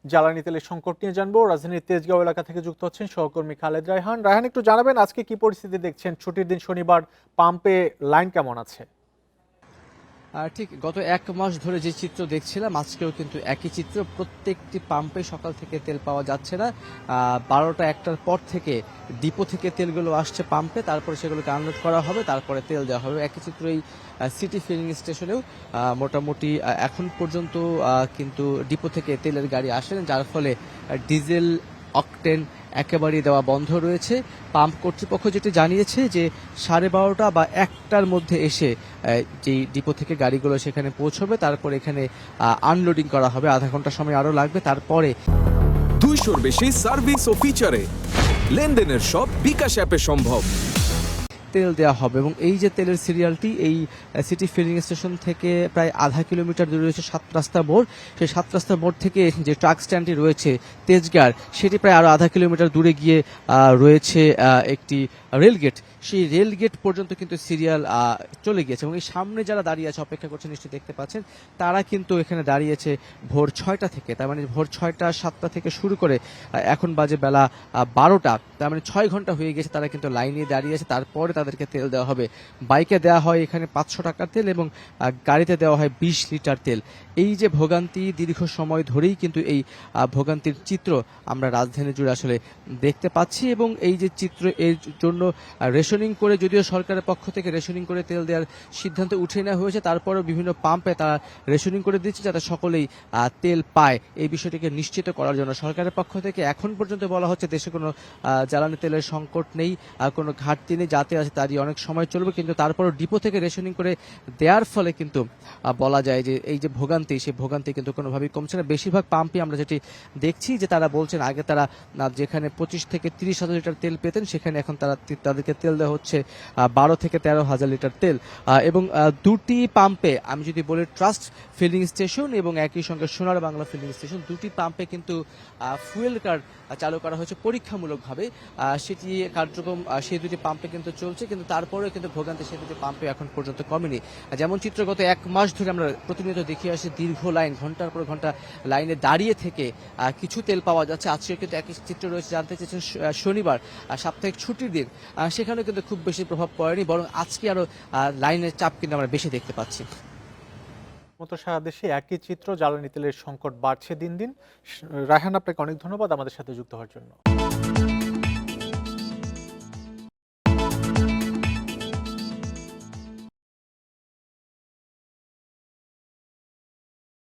জ্বালানি তেলের সংকট নিয়ে জানবো। রাজধানীর তেজগাঁও এলাকা থেকে যুক্ত হচ্ছেন সহকর্মী খালেদ রায়হান। রায়হান, একটু জানাবেন আজকে কি পরিস্থিতি দেখছেন? ছুটির দিন শনিবার, পাম্পে লাইন কেমন আছে? ঠিক গত ১ মাস ধরে যে চিত্র দেখছিলাম আজকেও কিন্তু একই চিত্র। প্রত্যেকটি পাম্পে সকাল থেকে তেল পাওয়া যাচ্ছে না। ১২টা ১টার পর থেকে ডিপো থেকে তেলগুলো আসছে পাম্পে, তারপরে সেগুলোকে আনলোড করা হবে, তারপরে তেল দেওয়া হবে। একই চিত্র এই সিটি ফিলিং স্টেশনেও মোটামুটি এখন পর্যন্ত কিন্তু ডিপো থেকে তেলের গাড়ি আসেন, যার ফলে ডিজেল, অকটেন একেবারেই দেওয়া বন্ধ রয়েছে। পাম্প কর্তৃপক্ষ যেটি জানিয়েছে যে ১২:৩০ বা ১টার মধ্যে এসে যেই ডিপো থেকে গাড়িগুলো সেখানে পৌঁছবে, তারপর এখানে আনলোডিং করা হবে। আধা ঘন্টা সময় আরও লাগবে। তারপরে 200-র বেশি সার্ভিস ও ফিচারে লেনদেনের সব বিকাশ অ্যাপে সম্ভব। তেল দেওয়া হবে এবং এই যে তেলের সিরিয়ালটি এই সিটি ফিলিং স্টেশন থেকে প্রায় আধা কিলোমিটার দূরে রয়েছে ৭ রাস্তা মোড়। সেই ৭ রাস্তা মোড় থেকে যে ট্রাক স্ট্যান্ডটি রয়েছে তেজগাঁর, সেটি প্রায় আরও আধা কিলোমিটার দূরে গিয়ে রয়েছে একটি রেলগেট। সেই রেলগেট পর্যন্ত কিন্তু সিরিয়াল চলে গিয়েছে এবং এই সামনে যারা দাঁড়িয়ে আছে অপেক্ষা করছে নিশ্চয়ই দেখতে পাচ্ছেন, তারা কিন্তু এখানে দাঁড়িয়েছে ভোর ৬টা থেকে। তার মানে ভোর ৬টা ৭টা থেকে শুরু করে এখন বাজে বেলা ১২টা, তার মানে ৬ ঘন্টা হয়ে গেছে তারা কিন্তু লাইনে দাঁড়িয়ে আছে। তারপরে তাদেরকে তেল দেওয়া হবে। বাইকে দেওয়া হয় এখানে ৫০০ টাকার তেল এবং গাড়িতে দেওয়া হয় ২০ লিটার তেল। এই যে ভোগান্তি, দীর্ঘ সময় ধরেই কিন্তু এই ভোগান্তির চিত্র আমরা রাজধানী জুড়ে আসলে দেখতে পাচ্ছি এবং এই যে চিত্র, এর জন্য রেশনিং করে, যদিও সরকারের পক্ষ থেকে রেশনিং করে তেল দেওয়ার সিদ্ধান্ত উঠিয়ে নেওয়া হয়েছে, তারপরেও বিভিন্ন পাম্পে তারা রেশনিং করে দিচ্ছে যাতে সকলেই তেল পায়। এই বিষয়টিকে নিশ্চিত করার জন্য সরকারের পক্ষ থেকে এখন পর্যন্ত বলা হচ্ছে দেশে কোনো জ্বালানি তেলের সংকট নেই, কোনো ঘাটতি নেই, যাতে আছে তারই অনেক সময় চলবে। কিন্তু তারপরও ডিপো থেকে রেশনিং করে দেওয়ার ফলে কিন্তু বলা যায় যে এই যে ভোগান্তি, সেই ভোগান্তি কিন্তু কোনোভাবেই কমছে না। বেশিরভাগ পাম্পই আমরা যেটি দেখছি যে তারা বলছেন আগে তারা যেখানে ২৫ থেকে ৩০ হাজার লিটার তেল পেতেন, সেখানে এখন তাদেরকে তেল দেওয়া হচ্ছে ১২ থেকে ১৩ হাজার লিটার তেল। এবং দুটি পাম্পে আমি যদি বলি, ট্রাস্ট ফিলিং স্টেশন এবং একই সঙ্গে সোনার বাংলা ফিলিং স্টেশন, দুটি পাম্পে কিন্তু ফুয়েল কার্ড চালু করা হয়েছে পরীক্ষামূলকভাবে। সেটি কার্যক্রম সেই দুটি পাম্পে কিন্তু চলছে, কিন্তু তারপরেও কিন্তু ভোগান্তি সেই দুটি পাম্পে এখন পর্যন্ত কমেনি। যেমন চিত্র গত ১ মাস ধরে আমরা প্রতিনিয়ত দেখিয়ে আসি, দীর্ঘ লাইন, ঘন্টার পর ঘন্টা লাইনে দাঁড়িয়ে থেকে কিছু তেল পাওয়া যাচ্ছে। আজকে কিন্তু একই চিত্র রয়েছে। জানতে চেয়েছেন শনিবার সাপ্তাহিক ছুটির দিন, সেখানেও কিন্তু খুব বেশি প্রভাব পড়েনি, বরং আজকে আরো লাইনের চাপ কিন্তু আমরা বেশি দেখতে পাচ্ছি। মতো সারা দেশে একই চিত্র, জ্বালানি তেলের সংকট বাড়ছে দিন দিন। রায়হান, আপনাকে অনেক ধন্যবাদ আমাদের সাথে যুক্ত হওয়ার জন্য।